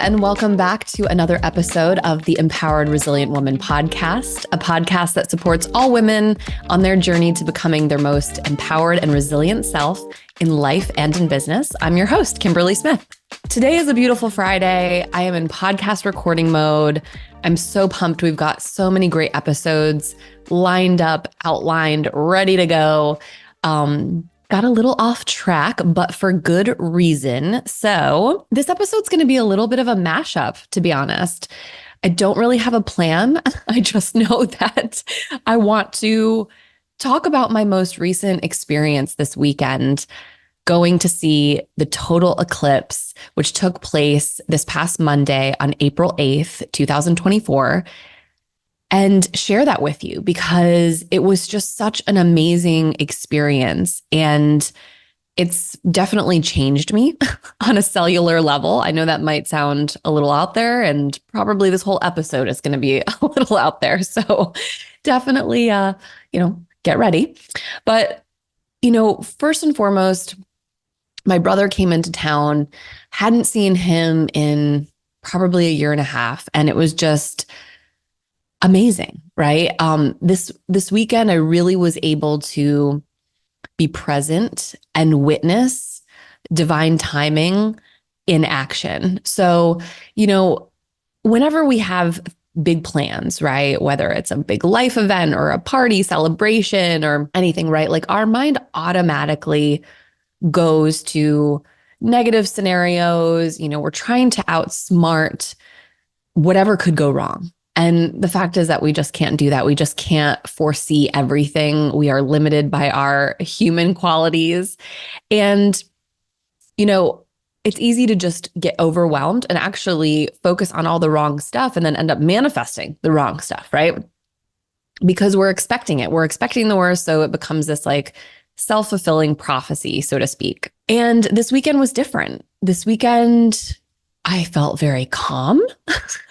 and welcome back to another episode of the Empowered Resilient Woman podcast, a podcast that supports all women on their journey to becoming their most empowered and resilient self in life and in business. I'm your host, Kimberly Smith. Today is a beautiful Friday. I am in podcast recording mode. I'm so pumped. We've got so many great episodes lined up, outlined, ready to go. Got a little off track, but for good reason. So this episode's going to be a little bit of a mashup, to be honest. I don't really have a plan. I just know that I want to talk about my most recent experience this weekend, going to see the total eclipse, which took place this past Monday on April 8th, 2024. And share that with you because it was just such an amazing experience. And it's definitely changed me on a cellular level. I know that might sound a little out there, and probably this whole episode is going to be a little out there. So definitely, get ready. But, first and foremost, my brother came into town, hadn't seen him in probably a year and a half. And it was just amazing, right? This weekend, I really was able to be present and witness divine timing in action. So, whenever we have big plans, right? Whether it's a big life event or a party celebration or anything, right? Like our mind automatically goes to negative scenarios. We're trying to outsmart whatever could go wrong. And the fact is that we just can't do that. We just can't foresee everything. We are limited by our human qualities. And, it's easy to just get overwhelmed and actually focus on all the wrong stuff and then end up manifesting the wrong stuff, right? Because we're expecting it. We're expecting the worst. So it becomes this like self-fulfilling prophecy, so to speak. And this weekend was different. This weekend, I felt very calm.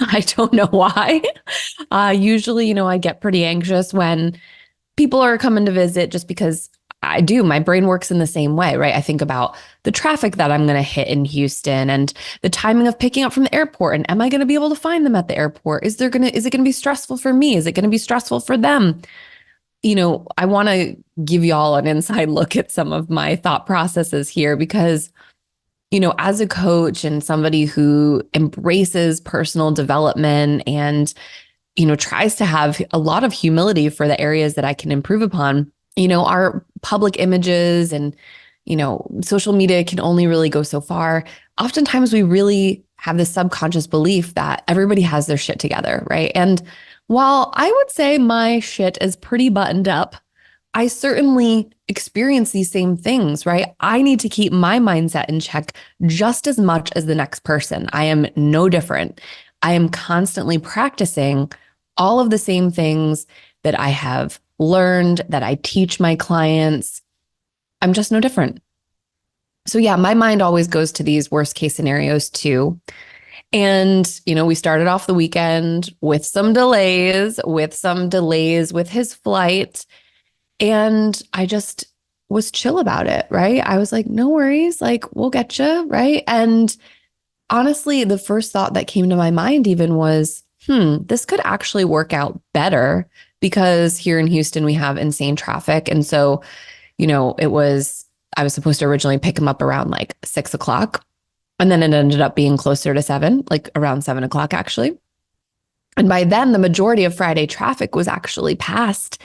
I don't know why. Usually, I get pretty anxious when people are coming to visit just because I do. My brain works in the same way, right? I think about the traffic that I'm going to hit in Houston and the timing of picking up from the airport. And am I going to be able to find them at the airport? Is it going to be stressful for me? Is it going to be stressful for them? I want to give y'all an inside look at some of my thought processes here because as a coach and somebody who embraces personal development and, tries to have a lot of humility for the areas that I can improve upon, our public images and, social media can only really go so far. Oftentimes we really have this subconscious belief that everybody has their shit together, right? And while I would say my shit is pretty buttoned up, I certainly experience these same things, right? I need to keep my mindset in check just as much as the next person. I am no different. I am constantly practicing all of the same things that I have learned, that I teach my clients. I'm just no different. So yeah, my mind always goes to these worst case scenarios too. And, we started off the weekend with some delays with his flight. And I just was chill about it, right? I was like, no worries, like we'll get you, right? And honestly, the first thought that came to my mind even was, this could actually work out better because here in Houston, we have insane traffic. And so, I was supposed to originally pick him up around like 6:00. And then it ended up being closer to 7, like around 7:00 actually. And by then, the majority of Friday traffic was actually past.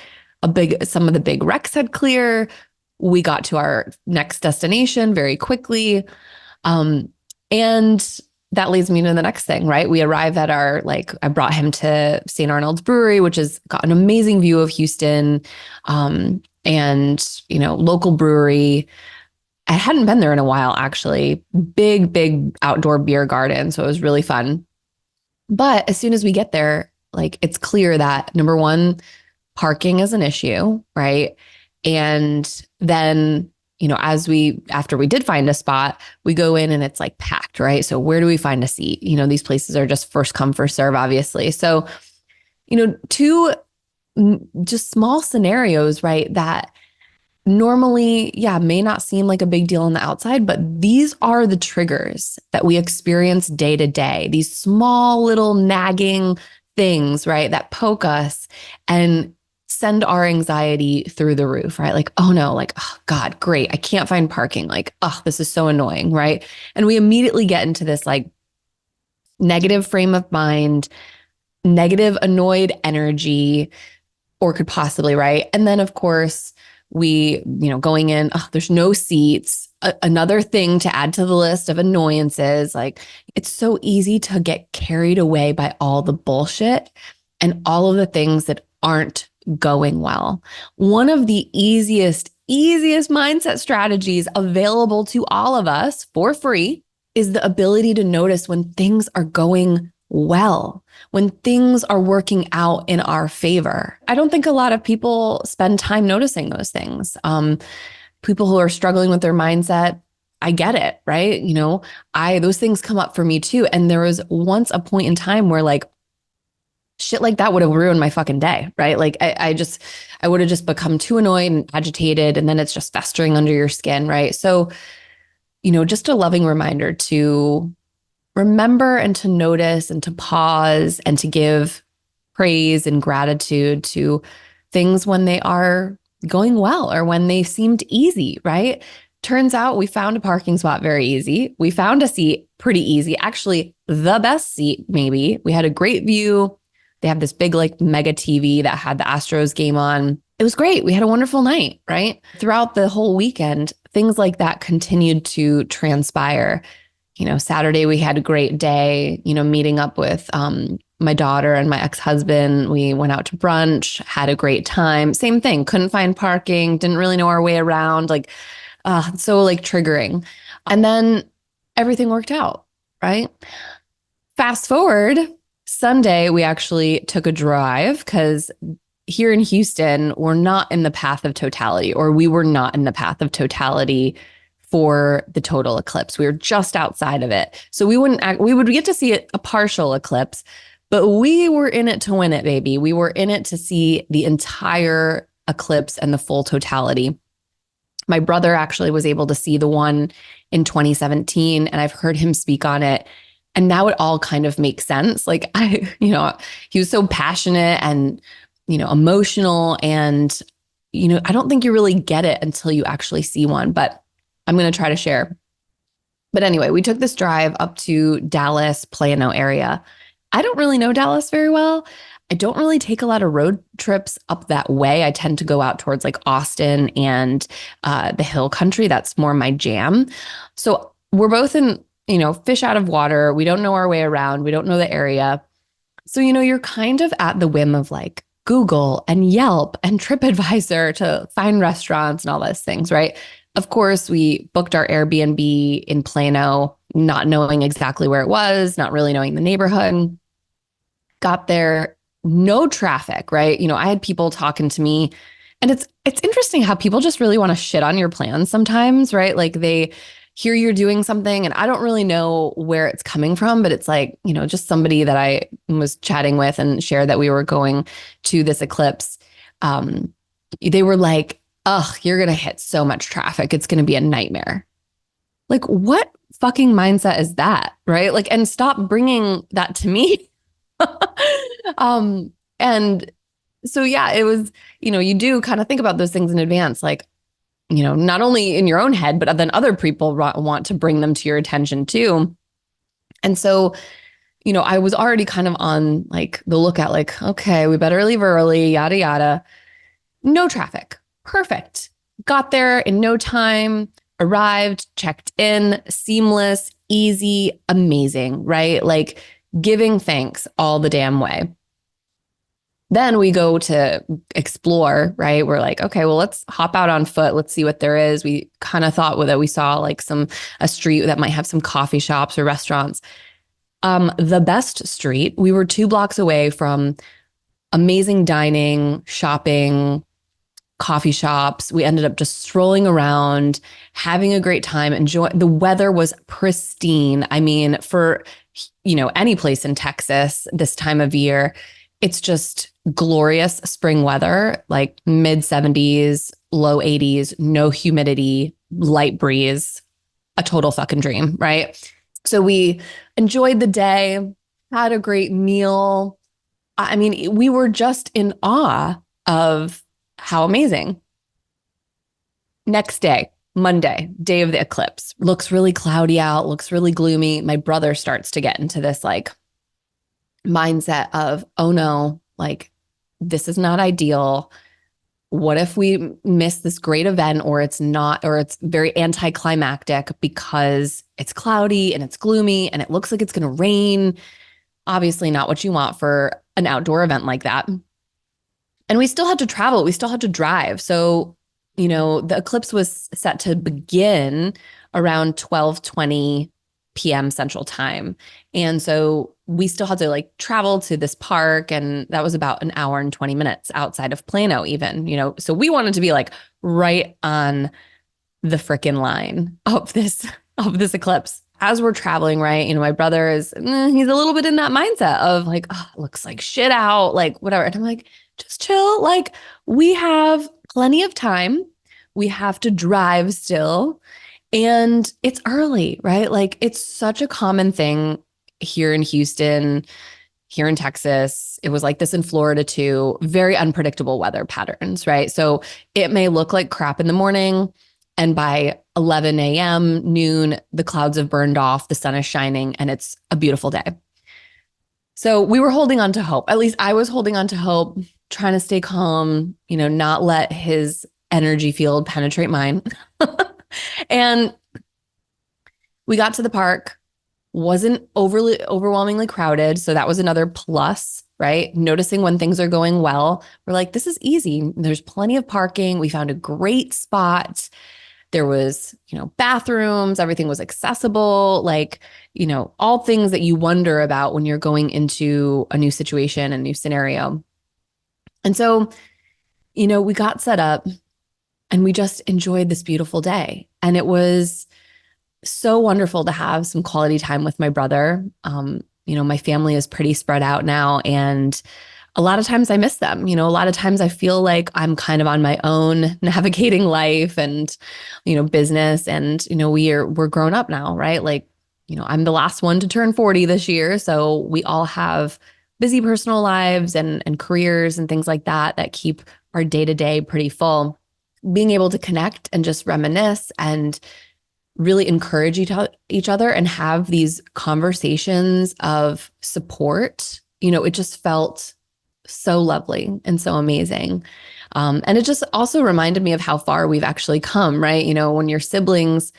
Some of the big wrecks had clear. We got to our next destination very quickly. And that leads me to the next thing, right? We arrive at I brought him to St. Arnold's Brewery, which has got an amazing view of Houston, and, local brewery. I hadn't been there in a while, actually. Big outdoor beer garden. So it was really fun. But as soon as we get there, it's clear that number one, parking is an issue, right? And then, after we did find a spot, we go in and it's like packed, right? So where do we find a seat? These places are just first come, first serve, obviously. So, two just small scenarios, right? That normally, yeah, may not seem like a big deal on the outside, but these are the triggers that we experience day to day, these small little nagging things, right, that poke us and send our anxiety through the roof, right? Like, oh no, like, oh God, great. I can't find parking. Like, oh, this is so annoying, right? And we immediately get into this like negative frame of mind, negative, annoyed energy, or could possibly, right? And then, of course, going in, oh, there's no seats. Another thing to add to the list of annoyances, like it's so easy to get carried away by all the bullshit and all of the things that aren't going well. One of the easiest mindset strategies available to all of us for free is the ability to notice when things are going well, when things are working out in our favor. I don't think a lot of people spend time noticing those things. People who are struggling with their mindset, I get it, right? Those things come up for me too. And there was once a point in time where like shit like that would have ruined my fucking day, right? Like I would have just become too annoyed and agitated, and then it's just festering under your skin, right? So, just a loving reminder to remember and to notice and to pause and to give praise and gratitude to things when they are going well or when they seemed easy, right? Turns out we found a parking spot very easy. We found a seat pretty easy. Actually, the best seat, maybe. We had a great view. They have this big, like, mega TV that had the Astros game on. It was great. We had a wonderful night, right? Throughout the whole weekend, things like that continued to transpire. Saturday we had a great day, meeting up with my daughter and my ex-husband. We went out to brunch, had a great time. Same thing, couldn't find parking, didn't really know our way around, like, so like triggering. And then everything worked out, right? Fast forward, Sunday, we actually took a drive because here in Houston, we're not in the path of totality, or we were not in the path of totality for the total eclipse. We were just outside of it. So we would get to see a partial eclipse, but we were in it to win it, baby. We were in it to see the entire eclipse and the full totality. My brother actually was able to see the one in 2017, and I've heard him speak on it. And now it all kind of makes sense. Like he was so passionate and, emotional, and, I don't think you really get it until you actually see one, but I'm going to try to share. But anyway, we took this drive up to Dallas, Plano area. I don't really know Dallas very well. I don't really take a lot of road trips up that way. I tend to go out towards like Austin and the hill country. That's more my jam. So we're both in, fish out of water. We don't know our way around. We don't know the area. So, you're kind of at the whim of like Google and Yelp and TripAdvisor to find restaurants and all those things, right? Of course, we booked our Airbnb in Plano, not knowing exactly where it was, not really knowing the neighborhood. Got there, no traffic, right? I had people talking to me, and it's interesting how people just really want to shit on your plans sometimes, right? Like they hear you're doing something, and I don't really know where it's coming from, but it's like, just somebody that I was chatting with and shared that we were going to this eclipse. They were like, ugh, you're going to hit so much traffic. It's going to be a nightmare. Like, what fucking mindset is that? Right? Like, and stop bringing that to me. And so, yeah, it was, you do kind of think about those things in advance, like, not only in your own head, but then other people want to bring them to your attention too. And so, I was already kind of on like the lookout, like, okay, we better leave early, yada, yada. No traffic. Perfect. Got there in no time, arrived, checked in, seamless, easy, amazing, right? Like giving thanks all the damn way. Then we go to explore, right? We're like, okay, well, let's hop out on foot. Let's see what there is. We kind of thought that we saw like a street that might have some coffee shops or restaurants. The best street, we were 2 blocks away from amazing dining, shopping, coffee shops. We ended up just strolling around, having a great time. The weather was pristine. I mean, for, any place in Texas this time of year, it's just glorious spring weather, like mid 70s, low 80s, no humidity, light breeze, a total fucking dream, right? So we enjoyed the day, had a great meal. I mean, we were just in awe of how amazing. Next day, Monday, day of the eclipse, looks really cloudy out, looks really gloomy. My brother starts to get into this like mindset of, oh no, like this is not ideal. What if we miss this great event, or it's not, or it's very anticlimactic because it's cloudy and it's gloomy and it looks like it's going to rain? Obviously not what you want for an outdoor event like that. And we still had to travel. We still had to drive. So, the eclipse was set to begin around 12:20 p.m. Central Time. And so we still had to like travel to this park, and that was about an hour and 20 minutes outside of Plano even, so we wanted to be like right on the frickin' line of this eclipse. As we're traveling, right, my brother is, he's a little bit in that mindset of like, oh, it looks like shit out, like whatever. And I'm like, just chill. Like we have plenty of time. We have to drive still. And it's early, right? Like it's such a common thing here in Houston, here in Texas. It was like this in Florida too. Very unpredictable weather patterns, right? So it may look like crap in the morning, and by 11 a.m., noon, the clouds have burned off, the sun is shining, and it's a beautiful day. So we were holding on to hope. At least I was holding on to hope, trying to stay calm, not let his energy field penetrate mine. And we got to the park, wasn't overwhelmingly crowded. So that was another plus, right? Noticing when things are going well. We're like, this is easy. There's plenty of parking. We found a great spot. There was, bathrooms, everything was accessible, like, all things that you wonder about when you're going into a new situation, a new scenario. And so, we got set up and we just enjoyed this beautiful day. And it was so wonderful to have some quality time with my brother. My family is pretty spread out now, and a lot of times I miss them. A lot of times I feel like I'm kind of on my own navigating life and, business. And, we're grown up now, right? Like, I'm the last one to turn 40 this year. So we all have busy personal lives and careers and things like that keep our day-to-day pretty full. Being able to connect and just reminisce and really encourage each other and have these conversations of support, it just felt so lovely and so amazing. And it just also reminded me of how far we've actually come, right? When you're siblings,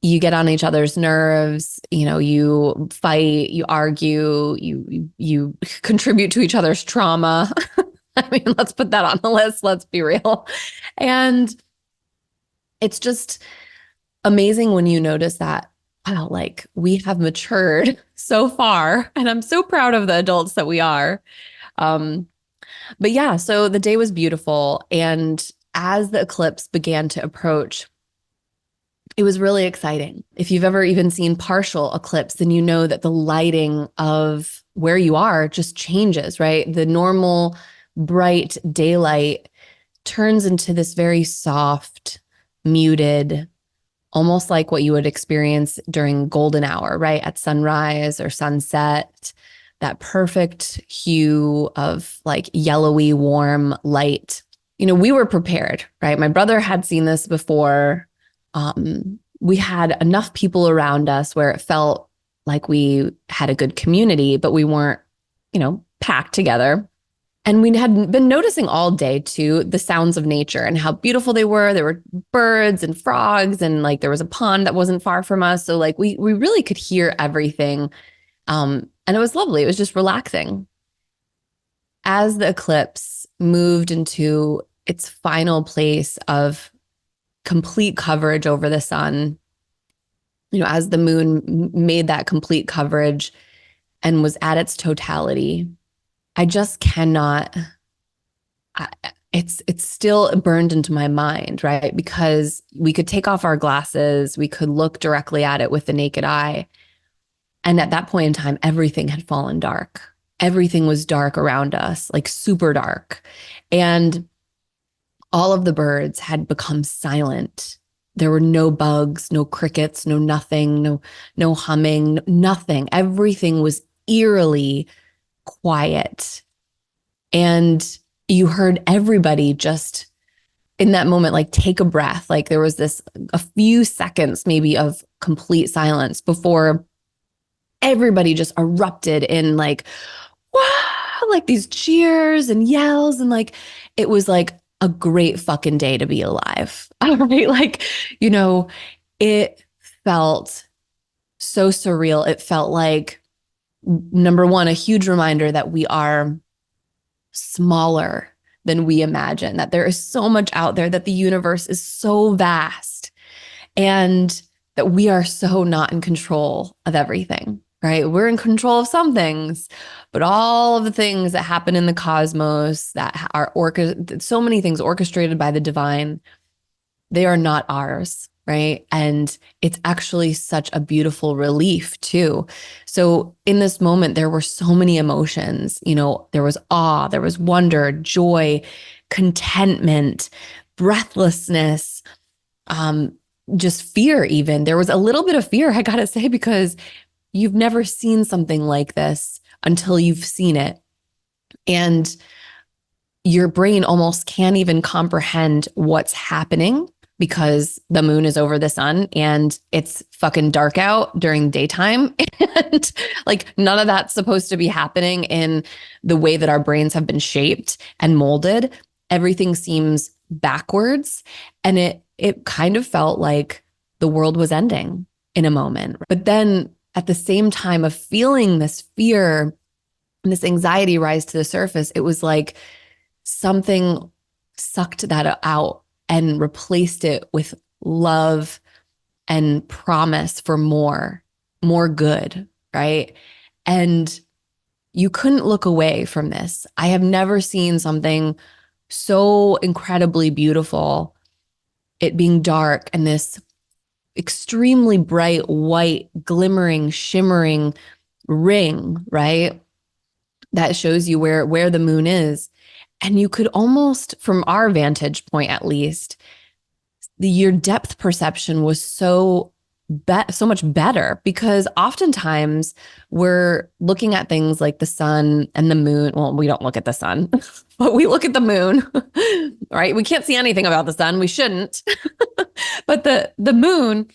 you get on each other's nerves, you fight, you argue, you contribute to each other's trauma. I mean, let's put that on the list. Let's be real. And it's just amazing when you notice that, wow, like we have matured so far, and I'm so proud of the adults that we are. But yeah, so the day was beautiful. And as the eclipse began to approach, it was really exciting. If you've ever even seen partial eclipse, then you know that the lighting of where you are just changes, right? The normal bright daylight turns into this very soft, muted, almost like what you would experience during golden hour, right? At sunrise or sunset, that perfect hue of like yellowy, warm light. We were prepared, right? My brother had seen this before. We had enough people around us where it felt like we had a good community, but we weren't, packed together. And we had been noticing all day too, the sounds of nature and how beautiful they were. There were birds and frogs, and like there was a pond that wasn't far from us. So like we really could hear everything. And it was lovely. It was just relaxing. As the eclipse moved into its final place of complete coverage over the sun, as the moon made that complete coverage and was at its totality, I just cannot, it's still burned into my mind, right? Because we could take off our glasses, we could look directly at it with the naked eye. And at that point in time, everything had fallen dark. Everything was dark around us, like super dark. And All of the birds had become silent. There were no bugs, no crickets, no nothing, no humming, nothing. Everything was eerily quiet. And you heard everybody just in that moment, like take a breath. Like there was a few seconds maybe of complete silence before everybody just erupted in like, wow, like these cheers and yells. And like, it was like a great fucking day to be alive. All right. Like, it felt so surreal. It felt like, number one, a huge reminder that we are smaller than we imagine, that there is so much out there, that the universe is so vast, and that we are so not in control of everything, right? We're in control of some things, but all of the things that happen in the cosmos that are so many things orchestrated by the divine, they are not ours, right? And it's actually such a beautiful relief too. So in this moment, there were so many emotions. There was awe, there was wonder, joy, contentment, breathlessness, just fear even. There was a little bit of fear, I gotta say, because you've never seen something like this until you've seen it. And your brain almost can't even comprehend what's happening because the moon is over the sun and it's fucking dark out during daytime. And like none of that's supposed to be happening in the way that our brains have been shaped and molded. Everything seems backwards. And it kind of felt like the world was ending in a moment. But then at the same time of feeling this fear and this anxiety rise to the surface, it was like something sucked that out and replaced it with love and promise for more good, right? And you couldn't look away from this. I have never seen something so incredibly beautiful, it being dark and this extremely bright, white, glimmering, shimmering ring, right? That shows you where the moon is. And you could almost, from our vantage point at least, your depth perception was so much better, because oftentimes we're looking at things like the sun and the moon. Well, we don't look at the sun, but we look at the moon, right? We can't see anything about the sun. We shouldn't. But the moon,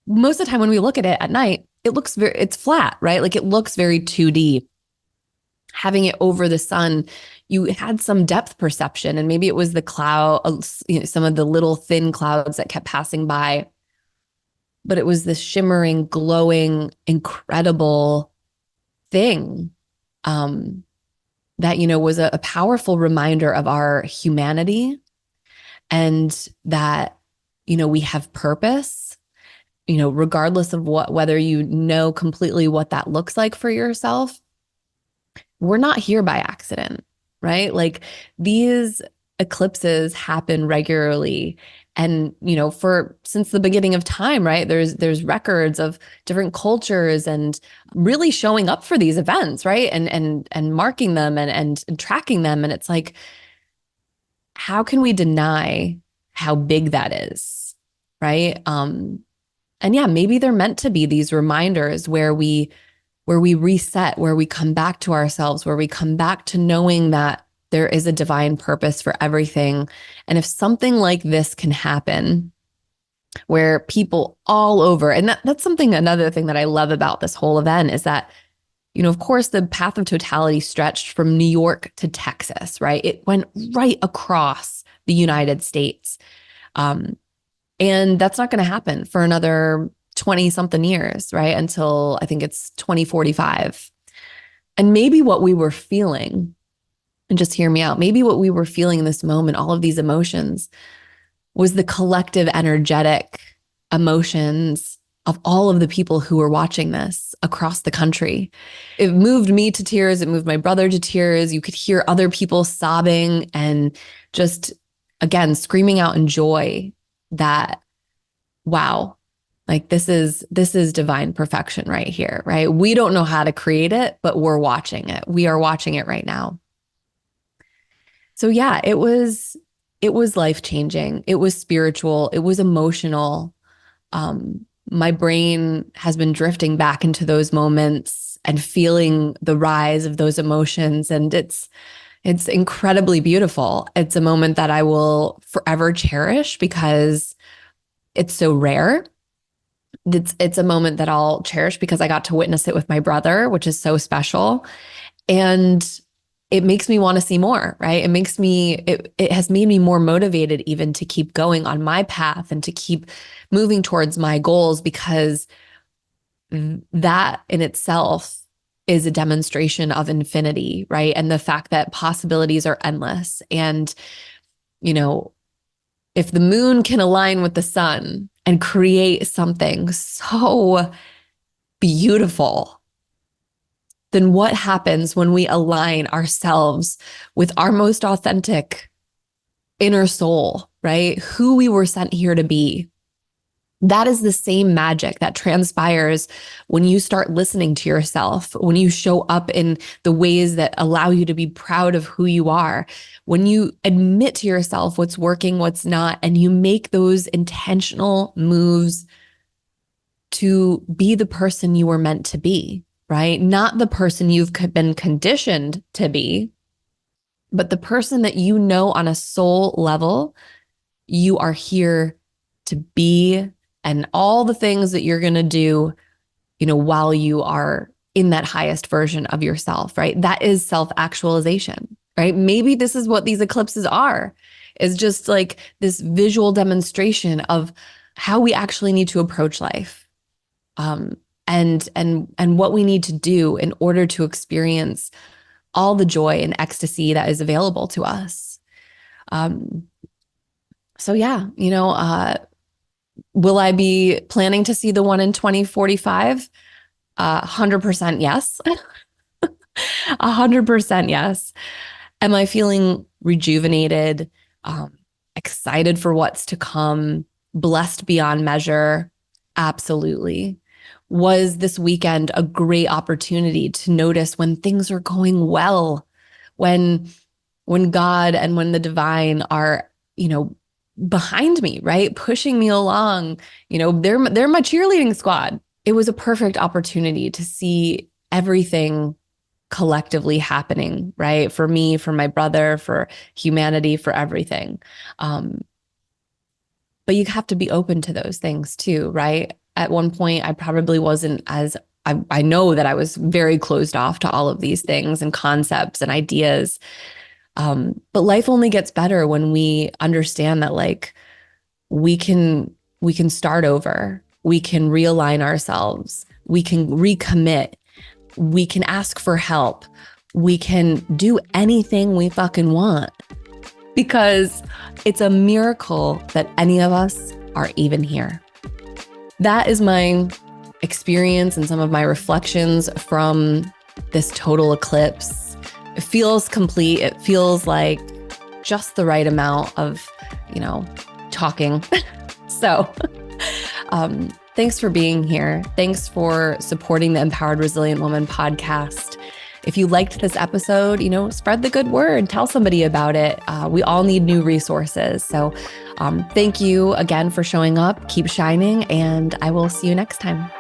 most of the time when we look at it at night, it's flat, right? Like it looks very 2D. Having it over the sun, you had some depth perception, and maybe it was the cloud, some of the little thin clouds that kept passing by. But it was this shimmering, glowing, incredible thing that, was a powerful reminder of our humanity, and that, we have purpose, regardless of whether you know completely what that looks like for yourself. We're not here by accident, right? Like these eclipses happen regularly. And, since the beginning of time, right, there's records of different cultures and really showing up for these events, right? And marking them and tracking them. And it's like, how can we deny how big that is, right? And yeah, maybe they're meant to be these reminders where we reset, where we come back to ourselves, where we come back to knowing that there is a divine purpose for everything. And if something like this can happen, where people all over, and that's another thing that I love about this whole event is that, of course, the path of totality stretched from New York to Texas, right? It went right across the United States. And that's not going to happen for another 20 something years, right? Until I think it's 2045. And maybe what we were feeling, and just hear me out, maybe what we were feeling in this moment, all of these emotions, was the collective energetic emotions of all of the people who were watching this across the country. It moved me to tears. It moved my brother to tears. You could hear other people sobbing and just, again, screaming out in joy that, wow, like this is divine perfection right here, right? We don't know how to create it, but we're watching it. We are watching it right now. So yeah, it was it was life-changing. It was spiritual. It was emotional. My brain has been drifting back into those moments and feeling the rise of those emotions. And it's incredibly beautiful. It's a moment that I will forever cherish because it's so rare. It's a moment that I'll cherish because I got to witness it with my brother, which is so special. And it makes me want to see more, right? It has made me more motivated even to keep going on my path and to keep moving towards my goals, because that in itself is a demonstration of infinity, right? And the fact that possibilities are endless. And, if the moon can align with the sun and create something so beautiful, then what happens when we align ourselves with our most authentic inner soul, right? Who we were sent here to be. That is the same magic that transpires when you start listening to yourself, when you show up in the ways that allow you to be proud of who you are, when you admit to yourself what's working, what's not, and you make those intentional moves to be the person you were meant to be, right? Not the person you've been conditioned to be, but the person that you know on a soul level you are here to be, and all the things that you're going to do, while you are in that highest version of yourself, right? That is self-actualization, right? Maybe this is what these eclipses are, is just like this visual demonstration of how we actually need to approach life. And what we need to do in order to experience all the joy and ecstasy that is available to us. So yeah, will I be planning to see the one in 2045? 100% yes. 100% yes. Am I feeling rejuvenated, excited for what's to come, blessed beyond measure? Absolutely. Was this weekend a great opportunity to notice when things are going well, when God and when the divine are, behind me, right? Pushing me along. They're my cheerleading squad. It was a perfect opportunity to see everything collectively happening, right? For me, for my brother, for humanity, for everything. But you have to be open to those things too, right? At one point, I probably wasn't I know that I was very closed off to all of these things and concepts and ideas. But life only gets better when we understand that, like, we can start over. We can realign ourselves. We can recommit. We can ask for help. We can do anything we fucking want, because it's a miracle that any of us are even here. That is my experience and some of my reflections from this total eclipse. It feels complete. It feels like just the right amount of, talking. So thanks for being here. Thanks for supporting the Empowered Resilient Woman podcast. If you liked this episode, spread the good word, tell somebody about it. We all need new resources. So thank you again for showing up. Keep shining, and I will see you next time.